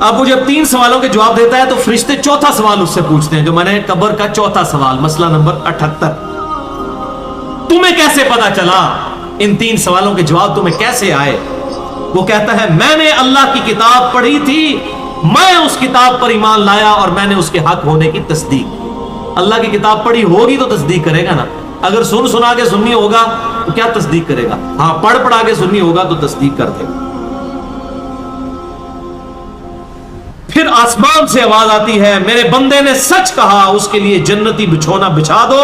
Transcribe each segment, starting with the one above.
اب وہ جب 3 سوالوں کے جواب دیتا ہے تو فرشتے چوتھا سوال اس سے پوچھتے ہیں، جو میں نے قبر کا چوتھا سوال، مسئلہ نمبر 78، تمہیں کیسے پتا چلا؟ ان 3 سوالوں کے جواب تمہیں کیسے آئے؟ وہ کہتا ہے میں نے اللہ کی کتاب پڑھی تھی، میں اس کتاب پر ایمان لایا اور میں نے اس کے حق ہونے کی تصدیق۔ اللہ کی کتاب پڑھی ہوگی تو تصدیق کرے گا نا، اگر سنا کے سنی ہوگا تو کیا تصدیق کرے گا؟ ہاں پڑھا کے سنی ہوگا تو تصدیق کر دے گا۔ پھر آسمان سے آواز آتی ہے میرے بندے نے سچ کہا، اس کے لیے جنتی بچھونا بچھا دو،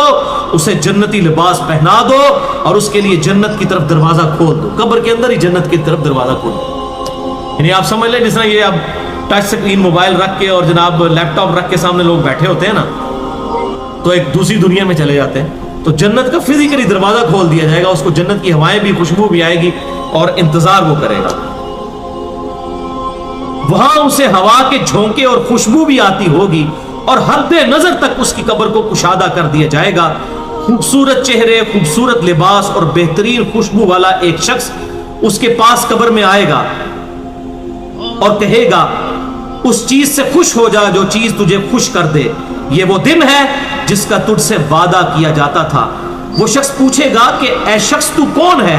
اسے جنتی لباس پہنا دو اور اس کے لیے جنت کی طرف دروازہ کھول دو۔ قبر کے اندر ہی جنت کی طرف دروازہ کھول دو۔ یعنی آپ سمجھ لیں جس طرح یہ اب ٹچ سکرین موبائل رکھ کے اور جناب لیپ ٹاپ رکھ کے سامنے لوگ بیٹھے ہوتے ہیں نا، تو ایک دوسری دنیا میں چلے جاتے ہیں، تو جنت کا فزیکلی دروازہ کھول دیا جائے گا، اس کو جنت کی ہوائیں بھی، خوشبو بھی آئے گی اور انتظار وہ کرے گا۔ وہاں اسے ہوا کے جھونکے اور خوشبو بھی آتی ہوگی اور حد نظر تک اس کی قبر کو کشادہ کر دیا جائے گا۔ خوبصورت چہرے، خوبصورت لباس اور بہترین خوشبو والا ایک شخص اس کے پاس قبر میں آئے گا اور کہے گا اس چیز سے خوش ہو جا جو چیز تجھے خوش کر دے، یہ وہ دن ہے جس کا تجھ سے وعدہ کیا جاتا تھا۔ وہ شخص پوچھے گا کہ اے شخص تو کون ہے؟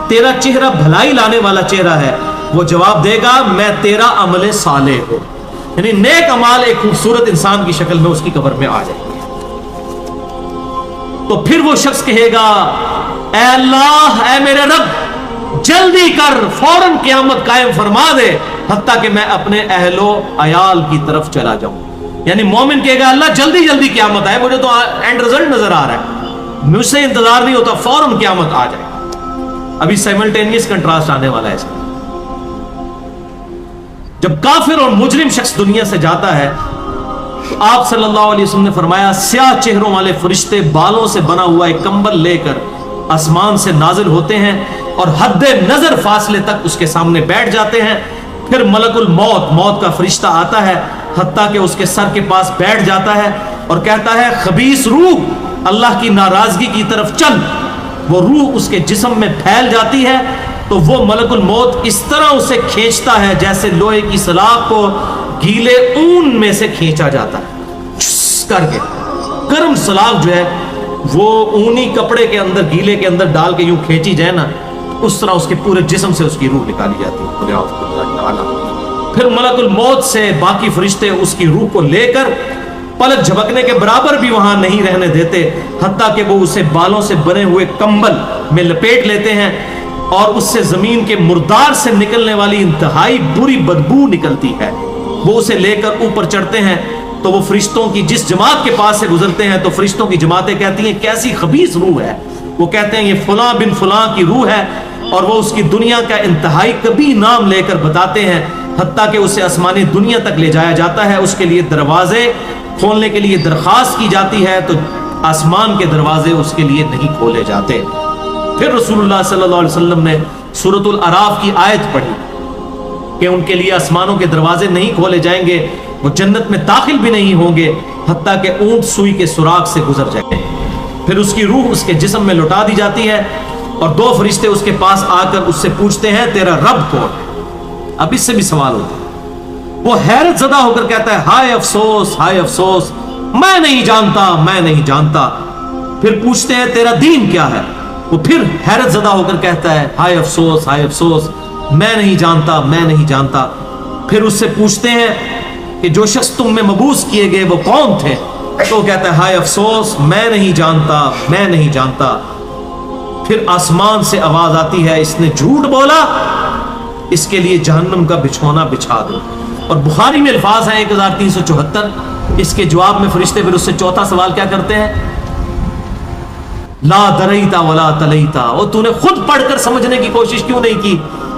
تیرا چہرہ بھلائی لانے والا چہرہ ہے۔ وہ جواب دے گا میں تیرا عمل صالح ہوں، یعنی نیک عمال ایک خوبصورت انسان کی شکل میں اس کی قبر میں آ جائے گا۔ تو پھر وہ شخص کہے گا اے اللہ، اے میرے رب، جلدی کر، فوراً قیامت قائم فرما دے حتیٰ کہ میں اپنے اہل و عیال کی طرف چلا جاؤں۔ یعنی مومن کہے گا اللہ جلدی جلدی قیامت آئے، مجھے تو اینڈ رزلٹ نظر آ رہا ہے، مجھ سے انتظار نہیں ہوتا، فوراً قیامت آ جائے۔ ابھی سائملٹینیس کنٹراسٹ آنے والا ہے اس میں۔ جب کافر اور مجرم شخص دنیا سے جاتا ہے تو آپ صلی اللہ علیہ وسلم نے فرمایا سیاہ چہروں والے فرشتے بالوں سے بنا ہوا ایک کمبل لے کر آسمان سے نازل ہوتے ہیں اور حد نظر فاصلے تک اس کے سامنے بیٹھ جاتے ہیں۔ پھر ملک الموت، موت کا فرشتہ آتا ہے حتیٰ کہ اس کے سر کے پاس بیٹھ جاتا ہے اور کہتا ہے خبیث روح، اللہ کی ناراضگی کی طرف چل۔ وہ روح اس کے جسم میں پھیل جاتی ہے تو وہ ملک الموت اس طرح اسے کھینچتا ہے جیسے لوہے کی سلاخ کو گیلے اون میں سے کھینچا جاتا ہے، چھس کر کے۔ گرم سلاخ جو ہے وہ اونی کپڑے کے اندر، گیلے کے اندر ڈال کے یوں کھینچی جائے نا، اس طرح اس کے پورے جسم سے اس کی روح نکالی جاتی ہے۔ پھر ملک الموت سے باقی فرشتے اس کی روح کو لے کر پلک جھپکنے کے برابر بھی وہاں نہیں رہنے دیتے حتیٰ کہ وہ اسے بالوں سے بنے ہوئے کمبل میں لپیٹ لیتے ہیں اور اس سے زمین کے مردار سے نکلنے والی انتہائی بری بدبو نکلتی ہے۔ وہ اسے لے کر اوپر چڑھتے ہیں تو وہ فرشتوں کی جس جماعت کے پاس سے گزرتے ہیں تو فرشتوں کی جماعتیں کہتی ہیں کیسی خبیث روح ہے۔ وہ کہتے ہیں یہ فلاں بن فلاں کی روح ہے، اور وہ اس کی دنیا کا انتہائی کبھی نام لے کر بتاتے ہیں حتیٰ کہ اسے آسمانی دنیا تک لے جایا جاتا ہے۔ اس کے لیے دروازے کھولنے کے لیے درخواست کی جاتی ہے تو آسمان کے دروازے اس کے لیے نہیں کھولے جاتے۔ پھر رسول اللہ صلی اللہ علیہ وسلم نے سورۃ الاعراف کی آیت پڑھی کہ ان کے لیے آسمانوں کے دروازے نہیں کھولے جائیں گے، وہ جنت میں داخل بھی نہیں ہوں گے حتیٰ کہ اونٹ سوئی کے سوراخ سے گزر جائیں گے۔ پھر اس کی روح اس کے جسم میں لوٹا دی جاتی ہے اور 2 فرشتے اس کے پاس آ کر اس سے پوچھتے ہیں تیرا رب کون ہے؟ اب اس سے بھی سوال ہوتا ہے۔ وہ حیرت زدہ ہو کر کہتا ہے ہائے افسوس، ہائے افسوس، میں نہیں جانتا، میں نہیں جانتا۔ پھر پوچھتے ہیں تیرا دین کیا ہے؟ وہ پھر حیرت زدہ ہو کر کہتا ہے ہائے افسوس، ہائے افسوس، میں نہیں جانتا، میں نہیں جانتا۔ پھر اس سے پوچھتے ہیں کہ جو شخص تم میں مبعوث کیے گئے وہ کون تھے؟ تو کہتا ہے ہائے افسوس، میں نہیں جانتا، میں نہیں جانتا۔ پھر آسمان سے آواز آتی ہے اس نے جھوٹ بولا، اس کے لیے جہنم کا بچھونا بچھا دو۔ اور بخاری میں الفاظ ہیں 1374۔ اس کے جواب میں فرشتے پھر اس سے چوتھا سوال کیا کرتے ہیں؟ لا دریتا ولا تلیتا، اور تو نے خود پڑھ کر سمجھنے کی کوشش کیوں نہیں کی؟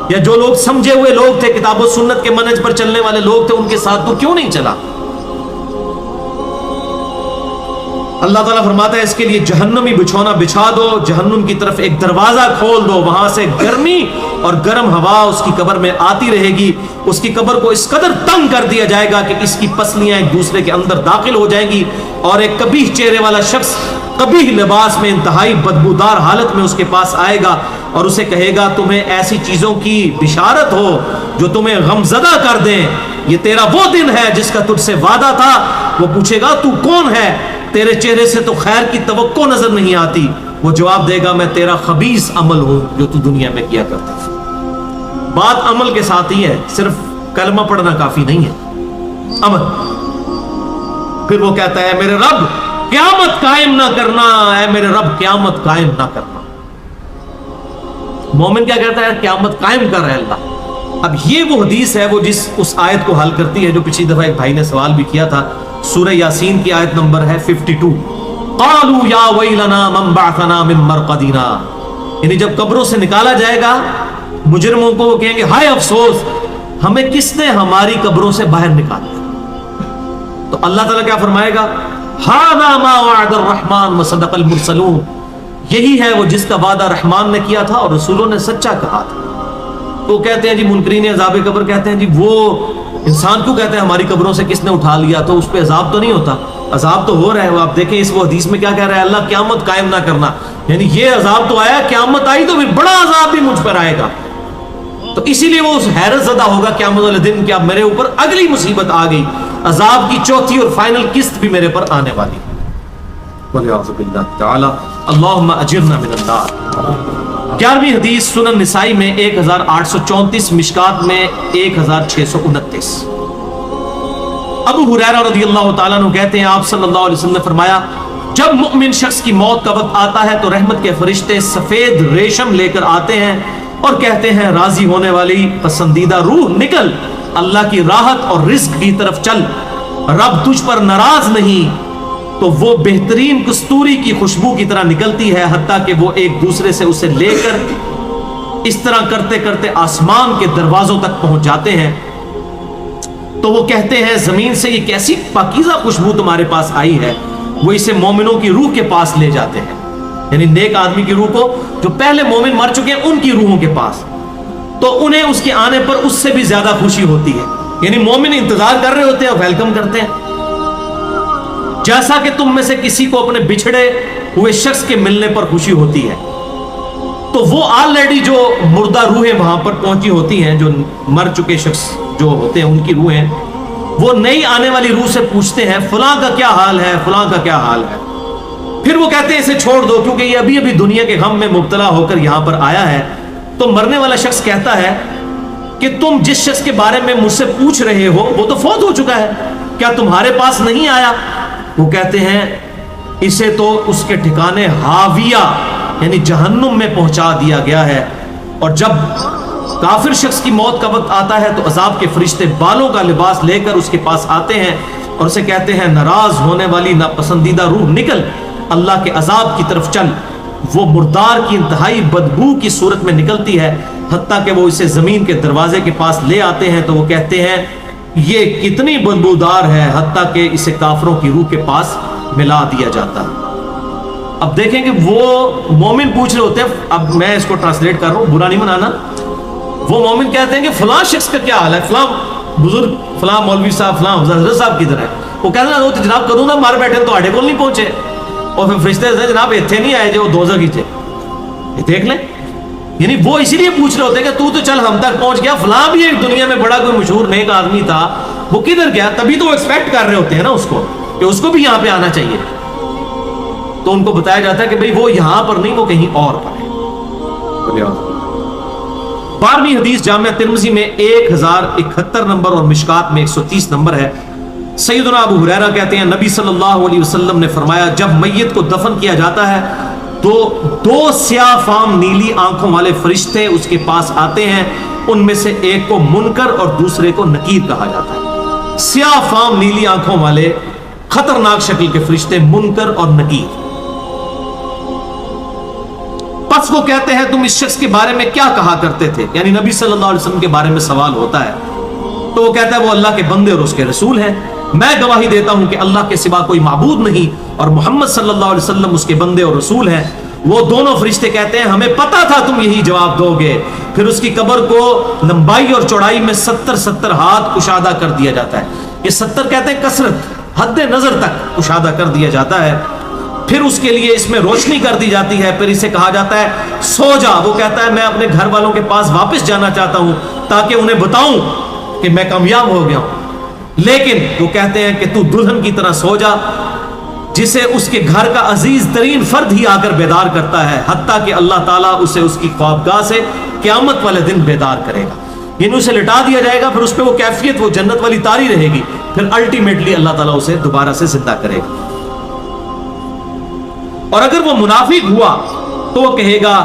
یا جو لوگ سمجھے ہوئے لوگ تھے، کتاب و سنت کے منہج پر چلنے والے لوگ تھے، ان کے ساتھ تو کیوں نہیں چلا؟ اللہ تعالیٰ فرماتا ہے اس کے لیے جہنمی بچھونا بچھا دو، جہنم کی طرف ایک دروازہ کھول دو، وہاں سے گرمی اور گرم ہوا اس کی قبر میں آتی رہے گی۔ اس کی قبر کو اس قدر تنگ کر دیا جائے گا کہ اس کی پسلیاں ایک دوسرے کے اندر داخل ہو جائیں گی، اور ایک قبیح چہرے والا شخص قبیح لباس میں انتہائی بدبودار حالت میں اس کے پاس آئے گا اور اسے کہے گا تمہیں ایسی چیزوں کی بشارت ہو جو تمہیں غمزدہ کر دیں، یہ تیرا وہ دن ہے جس کا تجھ سے وعدہ تھا. وہ پوچھے گا تو کون ہے, تیرے چہرے سے تو خیر کی توقع نظر نہیں آتی. وہ جواب دے گا میں تیرا خبیث عمل ہوں جو تو دنیا میں کیا کرتا تھا. بات عمل کے ساتھ ہی ہے, صرف کلمہ پڑھنا کافی نہیں ہے, عمل. پھر وہ کہتا ہے میرے رب قیامت قائم نہ کرنا, اے میرے رب قیامت قائم نہ کرنا. مومن کیا کہتا ہے؟ قیامت قائم کر رہے اللہ. اب یہ وہ حدیث ہے وہ جس اس آیت کو حل کرتی ہے جو پچھلی دفعہ ایک بھائی نے سوال بھی کیا تھا. سورہ یاسین کی آیت نمبر ہے 52. قالوا یا ویلنا من بعثنا من مرقدنا, یعنی جب قبروں سے نکالا جائے گا مجرموں کو, وہ کہیں گے ہائے افسوس ہمیں کس نے ہماری قبروں سے باہر نکالا. تو اللہ تعالیٰ کیا فرمائے گا؟ ھذا ما وعد الرحمن وصدق المرسلون, یہی ہے وہ جس کا وعدہ رحمان نے کیا تھا اور رسولوں نے سچا کہا تھا. تو کہتے ہیں جی منکرین عذاب قبر کہتے ہیں جی وہ انسان کیوں کہتے ہیں ہماری قبروں سے کس نے اٹھا لیا, تو اس پہ عذاب تو نہیں ہوتا؟ عذاب تو ہو رہا ہے. وہ آپ دیکھیں اس وہ حدیث میں کیا کہہ رہا ہے اللہ, قیامت قائم نہ کرنا, یعنی یہ عذاب تو آیا, قیامت آئی تو پھر بڑا عذاب بھی مجھ پر آئے گا. تو اسی لیے وہ اس حیرت زدہ ہوگا قیامت والے دن کہ اب میرے اوپر اگلی مصیبت آ گئی, عذاب کی چوتھی اور فائنل قسط بھی میرے پر آنے والی. وَلِعَوْذُ بِاللَّهِ تَعَالَى اللہم اجرنا من النار. 11ویں حدیث سنن نسائی میں 1834, مشکات میں 1629. ابو ہریرہ رضی اللہ تعالیٰ عنہ کہتے ہیں آپ صلی اللہ علیہ وسلم نے فرمایا جب مؤمن شخص کی موت کا وقت آتا ہے تو رحمت کے فرشتے سفید ریشم لے کر آتے ہیں اور کہتے ہیں راضی ہونے والی پسندیدہ روح نکل, اللہ کی راحت اور رزق کی طرف چل, رب تجھ پر ناراض نہیں. تو وہ بہترین کستوری کی خوشبو کی طرح نکلتی ہے حتیٰ کہ وہ ایک دوسرے سے اسے لے کر اس طرح کرتے کرتے آسمان کے دروازوں تک پہنچ جاتے ہیں. تو وہ کہتے ہیں زمین سے یہ کیسی پاکیزہ خوشبو تمہارے پاس آئی ہے. وہ اسے مومنوں کی روح کے پاس لے جاتے ہیں, یعنی نیک آدمی کی روح کو, جو پہلے مومن مر چکے ہیں ان کی روحوں کے پاس. تو انہیں اس کے آنے پر اس سے بھی زیادہ خوشی ہوتی ہے, یعنی مومن انتظار کر رہے ہوتے ہیں اور ویلکم کرتے ہیں. جیسا کہ تم میں سے کسی کو اپنے بچھڑے ہوئے شخص کے ملنے پر خوشی ہوتی ہے. تو وہ آلریڈی جو مردہ روحیں وہاں پر پہنچی ہوتی ہیں, جو مر چکے شخص جو ہوتے ہیں ان کی روحیں, وہ نئی آنے والی روح سے پوچھتے ہیں فلاں کا کیا حال ہے, فلاں کا کیا حال ہے. پھر وہ کہتے ہیں اسے چھوڑ دو کیونکہ یہ ابھی ابھی دنیا کے غم میں مبتلا ہو کر یہاں پر آیا ہے. تو مرنے والا شخص کہتا ہے کہ تم جس شخص کے بارے میں مجھ سے پوچھ رہے ہو وہ تو فوت ہو چکا ہے, کیا تمہارے پاس نہیں آیا؟ وہ کہتے ہیں اسے تو اس کے ٹھکانے ہاویہ یعنی جہنم میں پہنچا دیا گیا ہے. اور جب کافر شخص کی موت کا وقت آتا ہے تو عذاب کے فرشتے بالوں کا لباس لے کر اس کے پاس آتے ہیں اور اسے کہتے ہیں ناراض ہونے والی ناپسندیدہ روح نکل, اللہ کے عذاب کی طرف چل. وہ مردار کی انتہائی بدبو کی صورت میں نکلتی ہے حتیٰ کہ وہ اسے زمین کے دروازے کے پاس لے آتے ہیں. تو وہ کہتے ہیں یہ کتنی بدبودار ہے, حتیٰ کہ اسے کافروں کی روح کے پاس ملا دیا جاتا ہے. اب دیکھیں کہ وہ مومن پوچھ رہے ہوتے ہیں, اب میں اس کو ٹرانسلیٹ کر رہا ہوں, برا نہیں منانا. وہ مومن کہتے ہیں کہ فلاں شخص کا کیا حال ہے, فلاں بزرگ, فلاں مولوی صاحب, فلاں حضرت صاحب کدھر ہے. وہ کہتے ہیں وہ تو جناب کدوں نہ مار بیٹھے تو آڈے کول نہیں پہنچے. اور پھر فرشتے جناب اتنے نہیں آئے جو دوزخ ہی تھے, دیکھ لیں. یعنی وہ اسی لیے پوچھ رہے ہوتے ہیں کہ تو چل ہم تک پہنچ گیا, فلاں بھی ایک دنیا میں بڑا کوئی مشہور نیک آدمی تھا, وہ کدھر گیا؟ تبھی تو وہ ایکسپیکٹ کر رہے ہوتے ہیں نا اس کو کہ اس کو بھی یہاں پہ آنا چاہیے. تو ان کو بتایا جاتا ہے کہ بھئی وہ یہاں پر نہیں, وہ کہیں اور پر ہے. 12ویں حدیث جامعہ ترمذی میں 1071 نمبر اور مشکات میں 130 نمبر ہے. سیدنا ابو ہریرہ کہتے ہیں نبی صلی اللہ علیہ وسلم نے فرمایا جب میت کو دفن کیا جاتا ہے تو 2 سیاہ فام نیلی آنکھوں والے فرشتے اس کے پاس آتے ہیں. ان میں سے ایک کو منکر اور دوسرے کو نکیر کہا جاتا ہے. سیاہ فام نیلی آنکھوں والے خطرناک شکل کے فرشتے منکر اور نکیر. پس وہ کہتے ہیں تم اس شخص کے بارے میں کیا کہا کرتے تھے, یعنی نبی صلی اللہ علیہ وسلم کے بارے میں سوال ہوتا ہے. تو وہ کہتا ہے وہ اللہ کے بندے اور اس کے رسول ہیں. میں گواہی دیتا ہوں کہ اللہ کے سوا کوئی معبود نہیں اور محمد صلی اللہ علیہ وسلم اس کے بندے اور رسول ہیں. وہ دونوں فرشتے کہتے ہیں ہمیں پتا تھا تم یہی جواب دو گے. پھر اس کی قبر کو لمبائی اور چوڑائی میں 70 ہاتھ کشادہ کر دیا جاتا ہے. یہ 70 کہتے ہیں کثرت, حد نظر تک کشادہ کر دیا جاتا ہے. پھر اس کے لیے اس میں روشنی کر دی جاتی ہے. پھر اسے کہا جاتا ہے سو جا. وہ کہتا ہے میں اپنے گھر والوں کے پاس واپس جانا چاہتا ہوں تاکہ انہیں بتاؤں کہ میں کامیاب ہو گیا ہوں. لیکن وہ کہتے ہیں کہ تو دلہن کی طرح سو جا، جسے اس کے گھر کا عزیز ترین فرد ہی آ کر بیدار کرتا ہے، حتیٰ کہ اللہ تعالیٰ اسے اس کی خوابگاہ سے قیامت والے دن بیدار کرے گا، یعنی اسے لٹا دیا جائے گا، پھر اس پہ وہ کیفیت وہ جنت والی تاری رہے گی، پھر الٹیمیٹلی اللہ تعالیٰ اسے دوبارہ سے زندہ کرے گا۔ اور اگر وہ منافق ہوا تو وہ کہے گا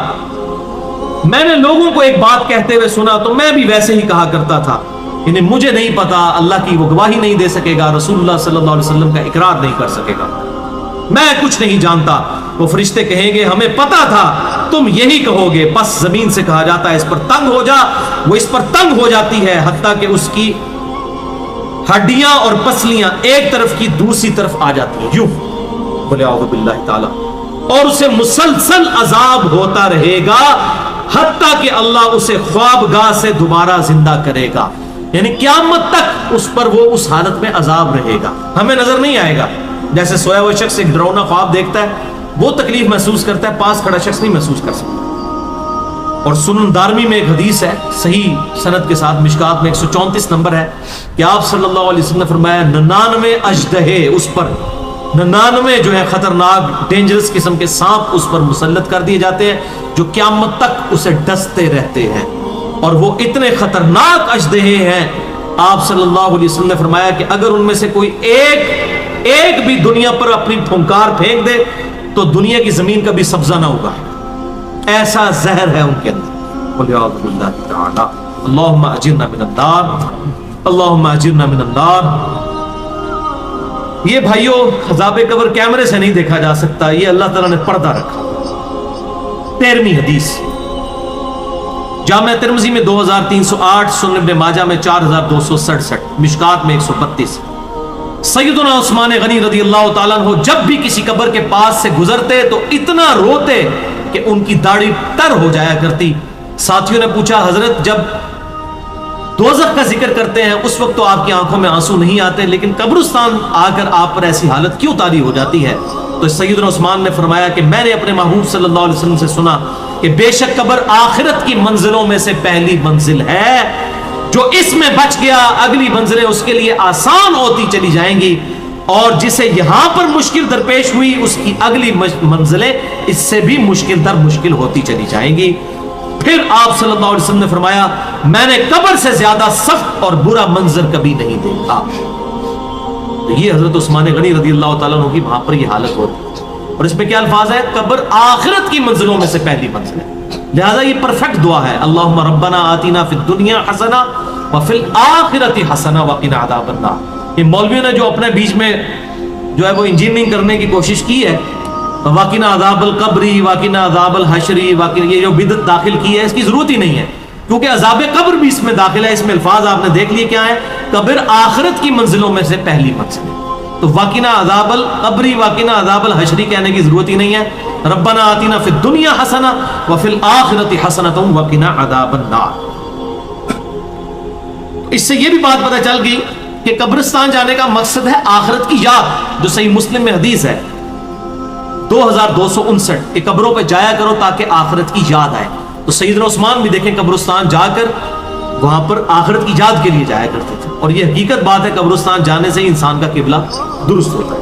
میں نے لوگوں کو ایک بات کہتے ہوئے سنا تو میں بھی ویسے ہی کہا کرتا تھا، یعنی مجھے نہیں پتا، اللہ کی وہ گواہی نہیں دے سکے گا، رسول اللہ صلی اللہ علیہ وسلم کا اقرار نہیں کر سکے گا، میں کچھ نہیں جانتا۔ وہ فرشتے کہیں گے ہمیں پتا تھا تم یہی کہو گے، بس زمین سے کہا جاتا ہے اس پر تنگ ہو جا، وہ اس پر تنگ ہو جاتی ہے حتیٰ کہ اس کی ہڈیاں اور پسلیاں ایک طرف کی دوسری طرف آ جاتی ہیں، یوں بولے اعوذ باللہ تعالی، اور اسے مسلسل عذاب ہوتا رہے گا حتیٰ کہ اللہ اسے خوابگاہ سے دوبارہ زندہ کرے گا، یعنی قیامت تک اس پر وہ اس حالت میں عذاب رہے گا، ہمیں نظر نہیں آئے گا۔ جیسے سویا ہوا شخص ایک ڈراؤنا خواب دیکھتا ہے، وہ تکلیف محسوس کرتا ہے، پاس کھڑا شخص نہیں محسوس کر سکتا۔ اور سنن دارمی میں ایک حدیث ہے صحیح سند کے ساتھ، مشکات میں 134 نمبر ہے کہ آپ صلی اللہ علیہ وسلم نے فرمایا 99 اژدہے اس پر، 99 جو ہے خطرناک ڈینجرس قسم کے سانپ اس پر مسلط کر دیے جاتے ہیں جو قیامت تک اسے ڈستے رہتے ہیں، اور وہ اتنے خطرناک اژدہے ہیں، آپ صلی اللہ علیہ وسلم نے فرمایا کہ اگر ان میں سے کوئی ایک بھی دنیا پر اپنی پھنکار پھینک دے تو دنیا کی زمین کا بھی سبزہ نہ ہوگا، ایسا زہر ہے ان کے اندر۔ قل اعوذ باللہ تعالی اللہم اجرنا من النار، اللہم اجرنا من النار۔ یہ بھائیوں عذاب قبر کیمرے سے نہیں دیکھا جا سکتا، یہ اللہ تعالیٰ نے پردہ رکھا۔ 13ویں حدیث جامع ترمذی میں 2308، سنن ابن ماجہ میں 4267، مشکات میں 132۔ سیدنا عثمان غنی رضی اللہ تعالیٰ عنہ جب بھی کسی قبر کے پاس سے گزرتے تو اتنا روتے کہ ان کی داڑھی تر ہو جایا کرتی۔ ساتھیوں نے پوچھا حضرت جب دوزخ کا ذکر کرتے ہیں اس وقت تو آپ کی آنکھوں میں آنسو نہیں آتے، لیکن قبرستان آ کر آپ پر ایسی حالت کیوں طاری ہو جاتی ہے؟ تو سیدنا عثمان نے فرمایا کہ میں نے اپنے محبوب صلی اللہ علیہ وسلم سے سنا کہ بے شک قبر آخرت کی منزلوں میں سے پہلی منزل ہے، جو اس میں بچ گیا اگلی منزلیں اس کے لیے آسان ہوتی چلی جائیں گی، اور جسے یہاں پر مشکل درپیش ہوئی اس کی اگلی منزلیں اس سے بھی مشکل در مشکل ہوتی چلی جائیں گی۔ پھر آپ صلی اللہ علیہ وسلم نے فرمایا میں نے قبر سے زیادہ سخت اور برا منظر کبھی نہیں دیکھا۔ تو یہ حضرت عثمان غنی رضی اللہ تعالیٰ عنہ کی وہاں پر یہ حالت ہوتی، اور اس میں کیا الفاظ ہے؟ قبر آخرت کی منزلوں میں سے پہلی منزل ہے، لہذا یہ پرفیکٹ دعا ہے، اللہم ربنا آتینا فی الدنیا حسنہ وفی الآخرۃ حسنہ وقنا عذاب النار۔ یہ مولویوں نے جو اپنے بیچ میں جو ہے وہ انجینئرنگ کرنے کی کوشش کی ہے، وقنا عذاب القبری، وقنا عذاب الحشری، یہ جو بدعت داخل کی ہے اس کی ضرورت ہی نہیں ہے، کیونکہ عذاب قبر بھی اس میں داخل ہے۔ اس میں الفاظ آپ نے دیکھ لیے کیا ہے، قبر آخرت کی منزلوں میں سے پہلی منزل ہے، تو وقنا عذاب القبری وقنا عذاب الحشری کہنے کی ضرورت ہی نہیں ہے۔ ربنا آتینا فی الدنیا حسنہ وفی الآخرۃ حسنۃ وقنا عذاب النار۔ اس سے یہ بھی بات پتہ چل گئی کہ قبرستان جانے کا مقصد ہے آخرت کی یاد، جو صحیح مسلم میں حدیث ہے 2259 کہ قبروں پہ جایا کرو تاکہ آخرت کی یاد آئے۔ تو سیدنا عثمان بھی دیکھیں قبرستان جا کر وہاں پر آخرت کی یاد کے لیے جایا کرتے تھے، اور یہ حقیقت بات ہے قبرستان جانے سے ہی انسان کا قبلہ درست ہوتا ہے۔